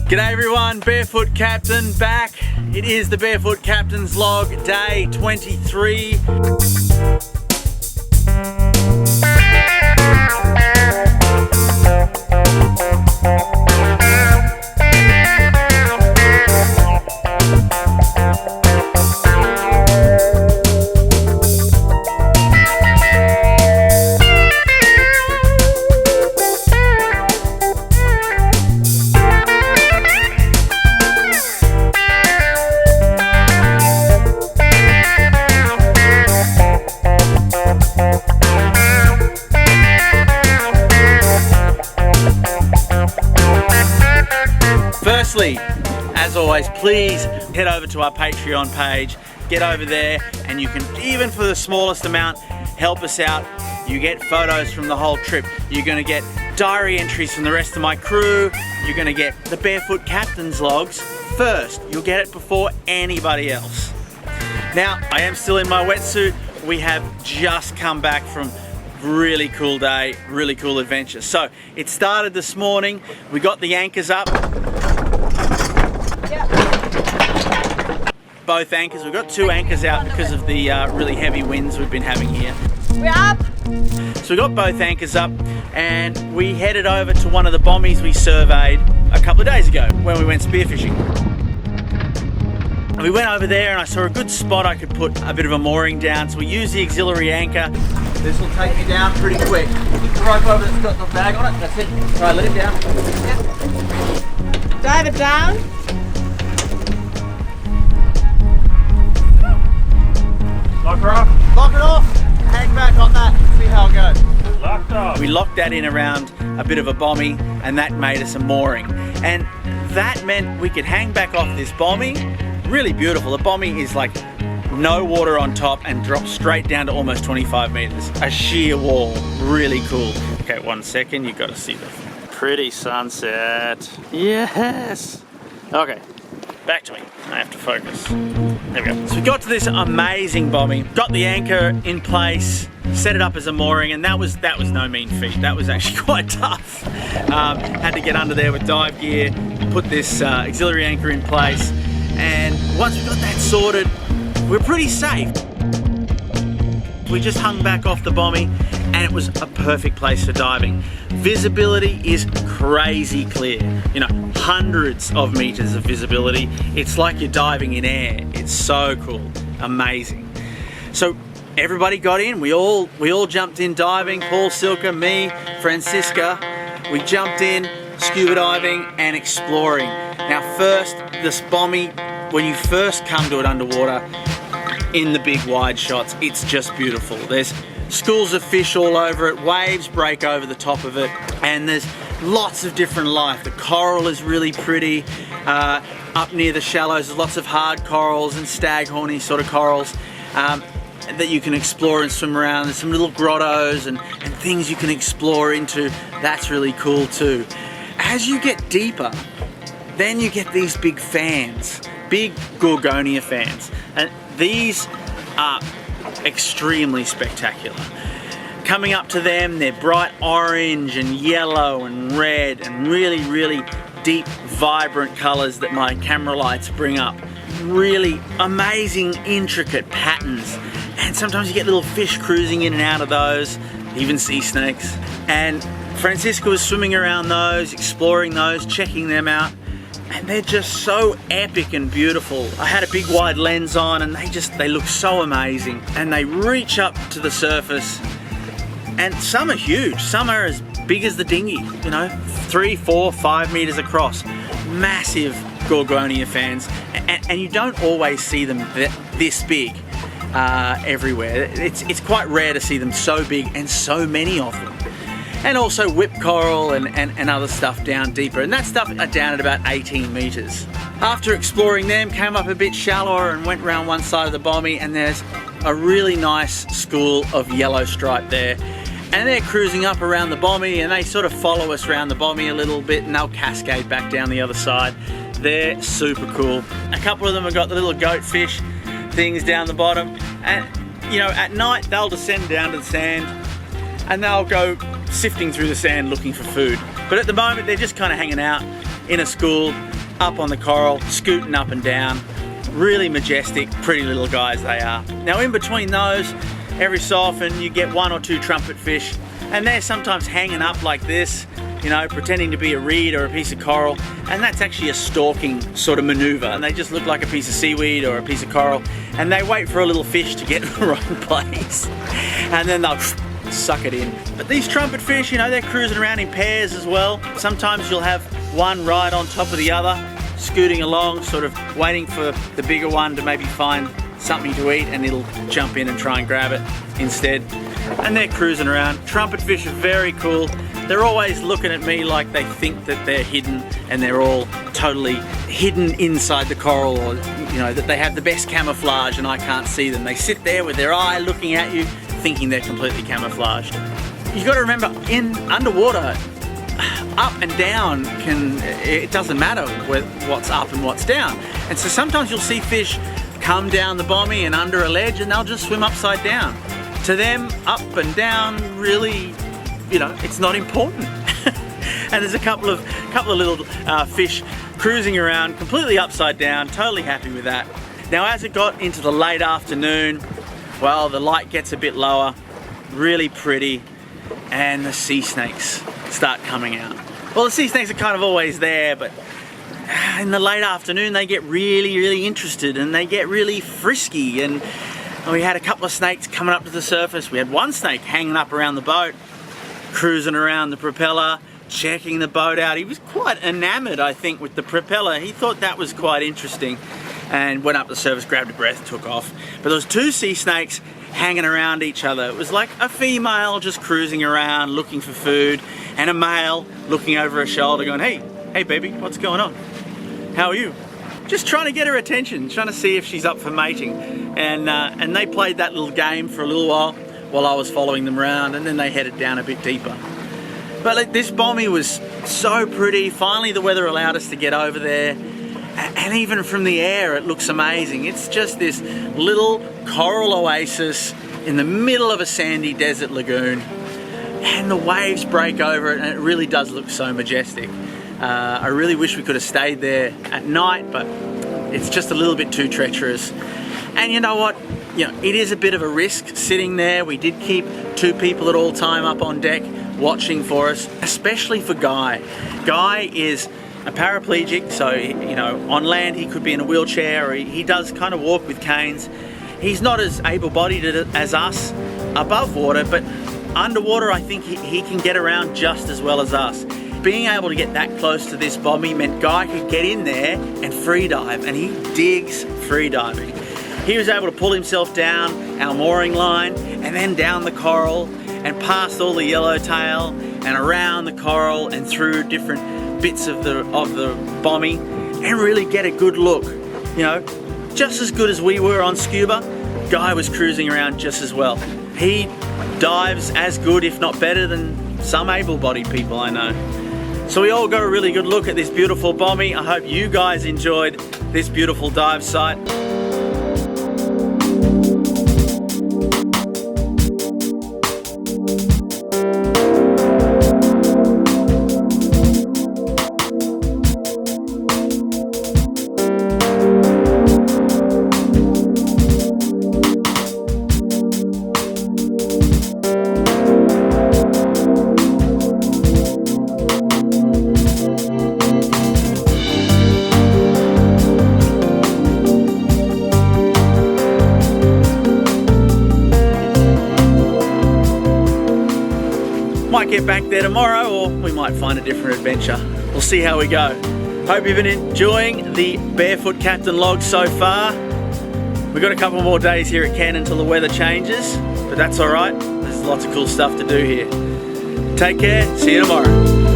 G'day everyone, Barefoot Captain back. It is the Barefoot Captain's Log, day 23. Firstly, as always, please head over to our Patreon page, get over there, and you can, even for the smallest amount, help us out. You get photos from the whole trip. You're gonna get diary entries from the rest of my crew. You're gonna get the Barefoot Captain's Logs first. You'll get it before anybody else. Now, I am still in my wetsuit. We have just come back from really cool day, really cool adventure. So it started this morning. We got the anchors up. Both anchors. We've got two anchors out because of the really heavy winds we've been having here. We're up! So we got both anchors up and we headed over to one of the bommies we surveyed a couple of days ago when we went spearfishing. And we went over there and I saw a good spot I could put a bit of a mooring down. So we used the auxiliary anchor. This will take me down pretty quick. Get the rope over that's got the bag on it. That's it. Try let it down. Yep. Dive it down. Lock her off. Lock it off. Hang back on that. See how it goes. Locked off. We locked that in around a bit of a bommie and that made us a mooring. And that meant we could hang back off this bommie. Really beautiful. The bommie is like no water on top and drops straight down to almost 25 meters. A sheer wall. Really cool. Okay, 1 second. You've got to see the pretty sunset. Yes. Okay. Back to me. I have to focus. There we go. So we got to this amazing bommie, got the anchor in place, set it up as a mooring, and that was no mean feat. That was actually quite tough. Had to get under there with dive gear, put this auxiliary anchor in place, and once we got that sorted, we're pretty safe. We just hung back off the bommie and it was a perfect place for diving. Visibility is crazy clear. You know, hundreds of meters of visibility. It's like you're diving in air. It's so cool, amazing. So everybody got in, we all jumped in diving, Paul, Silka, me, Francisca. We jumped in, scuba diving and exploring. Now first, this bommie, when you first come to it underwater, in the big wide shots, it's just beautiful. There's schools of fish all over it, waves break over the top of it, and there's lots of different life. The coral is really pretty. Up near the shallows, there's lots of hard corals and staghorny sort of corals that you can explore and swim around. There's some little grottos and things you can explore into. That's really cool too. As you get deeper, then you get these big fans, big Gorgonia fans. And these are extremely spectacular. Coming up to them, they're bright orange and yellow and red and really, really deep, vibrant colors that my camera lights bring up. Really amazing, intricate patterns. And sometimes you get little fish cruising in and out of those, even sea snakes. And Francisca was swimming around those, exploring those, checking them out. And they're just so epic and beautiful. I had a big wide lens on and they look so amazing. And they reach up to the surface and some are huge. Some are as big as the dinghy, you know, 3, 4, 5 meters across. Massive Gorgonia fans. And you don't always see them this big everywhere. It's quite rare to see them so big and so many of them. And also whip coral and other stuff down deeper. And that stuff are down at about 18 meters. After exploring them, came up a bit shallower and went around one side of the bommie, and there's a really nice school of yellow stripe there. And they're cruising up around the bommie and they sort of follow us around the bommie a little bit and they'll cascade back down the other side. They're super cool. A couple of them have got the little goatfish things down the bottom, and you know, at night they'll descend down to the sand and they'll go sifting through the sand looking for food. But at the moment they're just kind of hanging out in a school, up on the coral, scooting up and down. Really majestic, pretty little guys they are. Now in between those, every so often you get 1 or 2 trumpet fish, and they're sometimes hanging up like this, you know, pretending to be a reed or a piece of coral, and that's actually a stalking sort of maneuver, and they just look like a piece of seaweed or a piece of coral, and they wait for a little fish to get in the wrong place, and then they'll suck it in. But these trumpet fish, you know, they're cruising around in pairs as well. Sometimes you'll have one right on top of the other, scooting along, sort of waiting for the bigger one to maybe find something to eat, and it'll jump in and try and grab it instead. And they're cruising around. Trumpet fish are very cool. They're always looking at me like they think that they're hidden, and they're all totally hidden inside the coral, or you know, that they have the best camouflage and I can't see them. They sit there with their eye looking at you, thinking they're completely camouflaged. You've got to remember, in underwater, up and down it doesn't matter what's up and what's down. And so sometimes you'll see fish come down the Bommie and under a ledge, and they'll just swim upside down. To them, up and down really, you know, it's not important. And there's a couple of little fish cruising around completely upside down, totally happy with that. Now as it got into the late afternoon, well, the light gets a bit lower, really pretty, and the sea snakes start coming out. Well, the sea snakes are kind of always there, but in the late afternoon they get really interested, and they get really frisky, and we had a couple of snakes coming up to the surface. We had one snake hanging up around the boat, cruising around the propeller, checking the boat out. He was quite enamored, I think, with the propeller. He thought that was quite interesting, and went up the surface, grabbed a breath, took off. But there was 2 sea snakes hanging around each other. It was like a female just cruising around looking for food, and a male looking over her shoulder going, hey baby, what's going on? How are you? Just trying to get her attention, trying to see if she's up for mating. And they played that little game for a little while I was following them around, and then they headed down a bit deeper. But this Bommie was so pretty. Finally the weather allowed us to get over there, and even from the air it looks amazing. It's just this little coral oasis in the middle of a sandy desert lagoon, and the waves break over it, and it really does look so majestic. I really wish we could have stayed there at night, but it's just a little bit too treacherous. And you know what? You know, it is a bit of a risk sitting there. We did keep 2 people at all time up on deck watching for us, especially for Guy. Guy is a paraplegic, so you know, on land he could be in a wheelchair, or he does kind of walk with canes. He's not as able-bodied as us above water, but underwater I think he can get around just as well as us. Being able to get that close to this Bommie meant Guy could get in there and free dive, and he digs free diving. He was able to pull himself down our mooring line, and then down the coral, and past all the yellowtail, and around the coral, and through different bits of the Bommie, and really get a good look. You know, just as good as we were on scuba, Guy was cruising around just as well. He dives as good, if not better, than some able-bodied people I know. So we all got a really good look at this beautiful Bommie. I hope you guys enjoyed this beautiful dive site. Might get back there tomorrow, or we might find a different adventure. We'll see how we go. Hope you've been enjoying the Barefoot Captain log so far. We've got a couple more days here at Kenn until the weather changes, but that's alright. There's lots of cool stuff to do here. Take care, see you tomorrow.